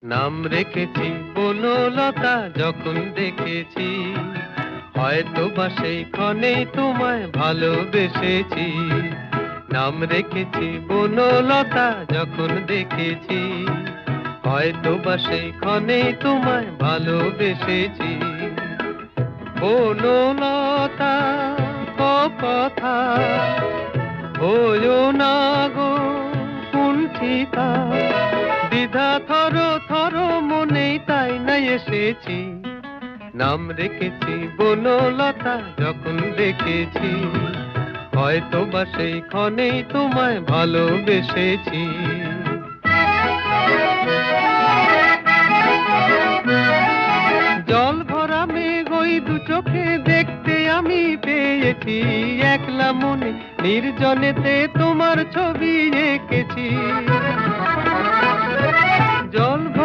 নাম রেখেছি বনলতা যখন দেখেছি, হয়তো বা সেই ক্ষণেই তোমায় ভালোবেসেছি। নাম রেখেছি বনলতা যখন দেখেছি, হয়তো বা সেই ক্ষণেই তোমায় ভালোবেসেছি। বনলতা কথা হইও না গো কুণ্ঠিতা, দ্বিধা থর থর মনেই তাই না এসেছি। নাম রেখেছি বনলতা যখন দেখেছি, হয়তো বা সেই ক্ষণেই তোমায় ভালোবেসেছি। জল ভরা মেঘ ওই দু চোখে দেখতে আমি পেয়েছি, একলা মনে নির্জনেতে তোমার ছবি এঁকেছি। জল ভরা